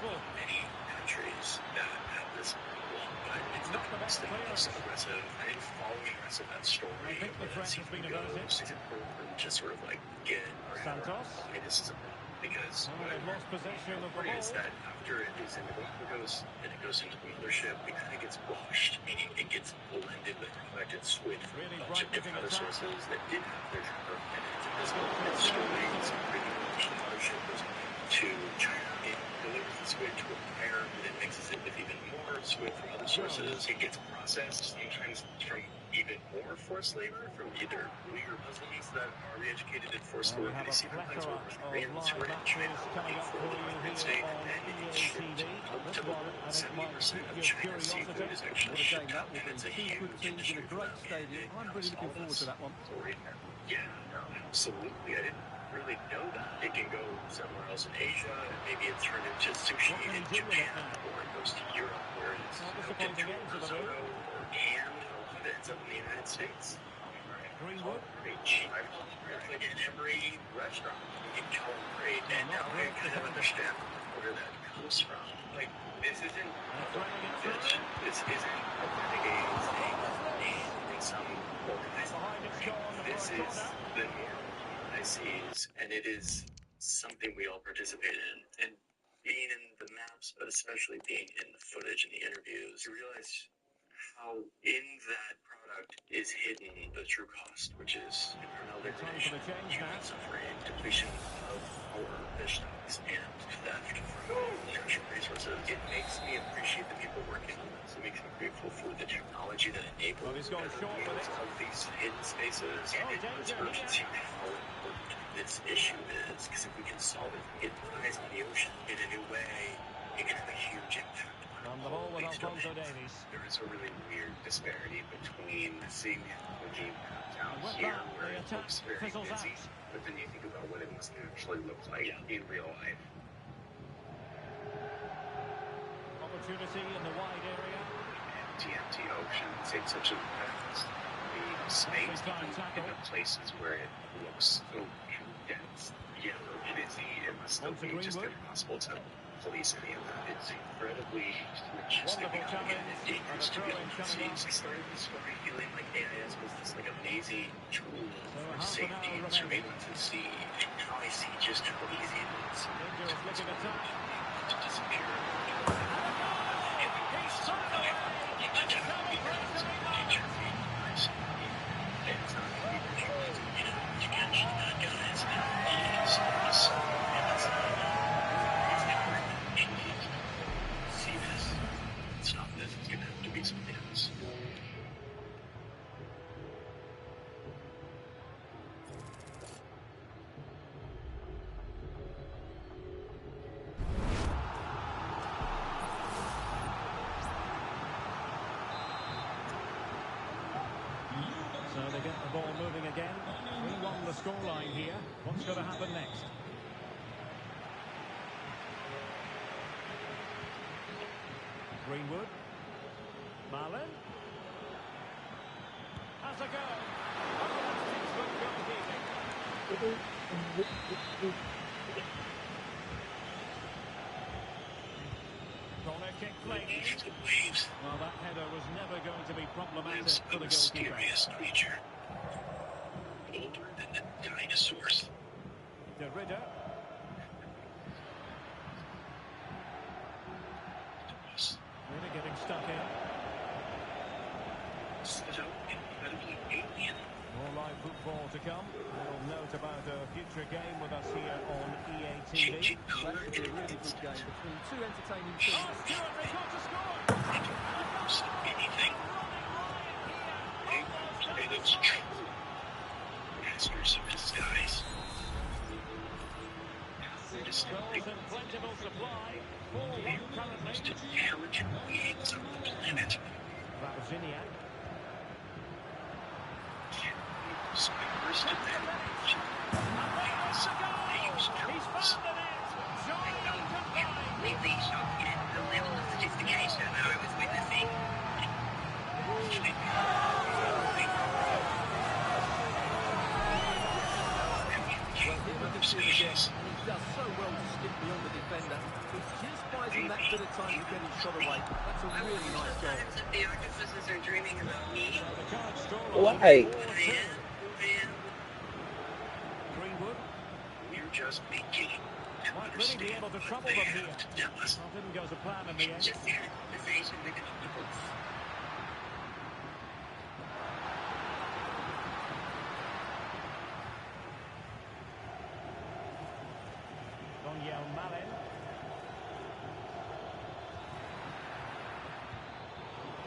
many countries that have this problem, but it's not the most aggressive. I think following the rest of that story, where that sequence goes, it's important to sort of like get our head around why this is a problem. Because what I've heard is that after it is in the Galapagos and it goes into the mothership, it kind of gets washed, meaning it gets blended with product and switched from a bunch of different other sources that did have their trigger. And it's invisible. It's storing some pretty much the mothership goes to China. It delivers the squid to a buyer who then mixes it with even more squid from other sources. It gets processed sometimes from even more forced labor from either Uyghur Muslims that are re-educated in forced labor. They see sometimes with Koreans who are in China working for the Department of State, and it's shipped out to the world. 70% of China's seafood is actually shipped out, and it's a huge industry for them. I'm really looking forward to that one. Yeah, no, absolutely. I didn't really know that. It can go somewhere else in Asia, and maybe it's turned into sushi in Japan, or it goes to Europe, where it's cooked into a risotto or canned. A lot of it ends up in the United States. Greenwood. It's like in every restaurant you can calibrate, and now I kind of understand where that comes from. Like, this isn't fish. This isn't a renegade thing in some organized thing. This is the normal seas, and it is something we all participate in. And being in the maps, but especially being in the footage and the interviews, you realize how in that product is hidden the true cost, which is environmental degradation, human suffering, depletion of our fish stocks, and theft from natural resources. It makes me appreciate the people working on this. It makes me grateful for the technology that enables of these hidden spaces, and it puts urgency on how important this issue is, because if we can solve it, it lies on the ocean in a new way, it can have a huge impact. On the ball with Alfonso Davies. There is a really weird disparity between seeing the technology down here where it looks very busy, but then you think about what it must actually look like in real life. Opportunity in the wide area. Empty oceans. It's such a vast space in the places where it looks so dense, yet busy. It must still be just impossible to police any of that. It's incredibly majestic and dangerous to be on the seas. I started this story feeling like AIS was this like amazing tool for safety and surveillance at sea, and now I see just how easy it is to disappear. It's not going to be visualized. You know, you catch the bad guys, and it's us, and that's see this, stop this, it's gonna have to be something else. So they get the ball moving again. 3-1 the scoreline here. What's going to happen next? Greenwood. Marlin. Has a go. Corner kick played. Well, that header was never going to be problematic for the goalkeeper. Mysterious creature. Older than the dinosaurs. De Ridder. Really getting stuck in. So incredibly alien. More live football to come. We'll note about a future game with us here on EA TV. Color, That should be a really good game between two entertaining Oh, teams. Stuart, they got to score! Anything. They play those true masters of disguise. Goals in plentiful supply. 4-1 currently. Most intelligent beings on the planet. That was Ziniak. Spiders to them. He's found the net. Joined and combined. Completely shocked at the level of sophistication that I was witnessing. Well, he does so well to skip beyond the defender. It's just by his him that bit of time to get his shot away. That's a really nice goal. Sometimes if the octopuses are dreaming about me, The current Why? scoreline 4-2. Greenwood We're just beginning to might really be understand able to what trouble they them here. have to tell us. Well, didn't go to plan in the end. just had a conversation with the octopus. Daniel Malin.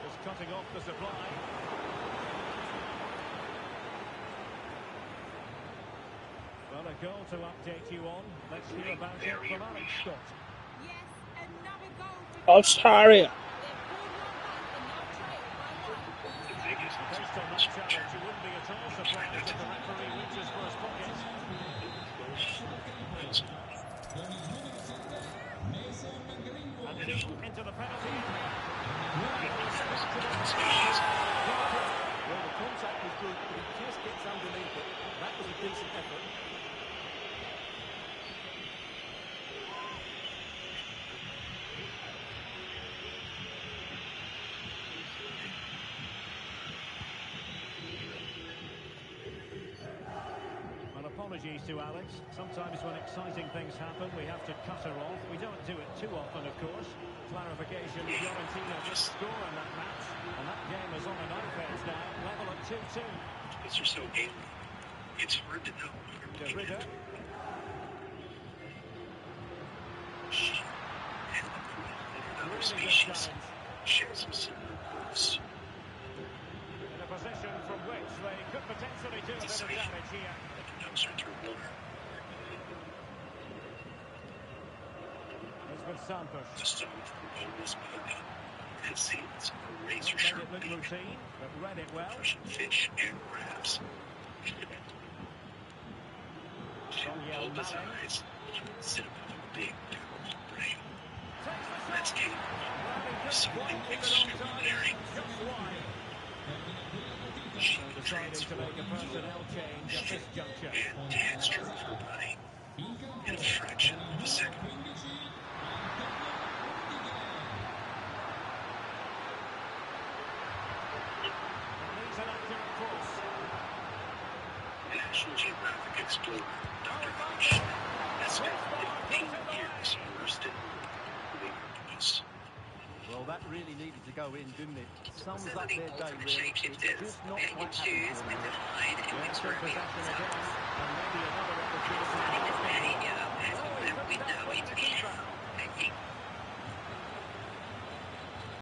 Just cutting off the supply. Well, a goal to update you on. Let's hear about it from Alex Scott. Yes, another goal for Australia. They've pulled one back and now trail by one. Based on that challenge, you wouldn't be at all surprised if the referee reaches for his pocket. And into the penalty area. Well, the contact was good, but he just gets underneath it. That was a decent effort. Well, apologies to Alex. Sometimes when exciting things happen, we have to cut her off. We don't do it too often, of course. Clarification, Fiorentina just score in that match. And that game is on a knife edge now, level at 2-2. It's just so alien. It's hard to know. De Ridder. She and another Really good species challenge. shares some similar moves. In a position from which they could potentially do a bit of damage here. Like a nose or through water. It's with Santos. The stone from almost moving. It seems a razor Made sharp it look beak. routine, but read it well. Crushing fish and crabs. Daniel Bulb his Malin. eyes. Sit above a big powerful brain. Takes the Let's shot. game. Well, he just Something pointed it on extraordinary. target. Just wide. She So deciding to make a personnel change at this juncture. and texture of her body in a fraction of a second. And he's an accurate cross. National Geographic explorer Dr. Hush has spent 15 years immersed in living octopus. Well, that really needed to go in, didn't it? Sums Some up of the their day, ultimate really. It's shapeshifters, just not they can quite choose happening when for to them. hide and when Yes, to in reveal possession themselves. again. And maybe another Starting opportunity. this Manny has opened a window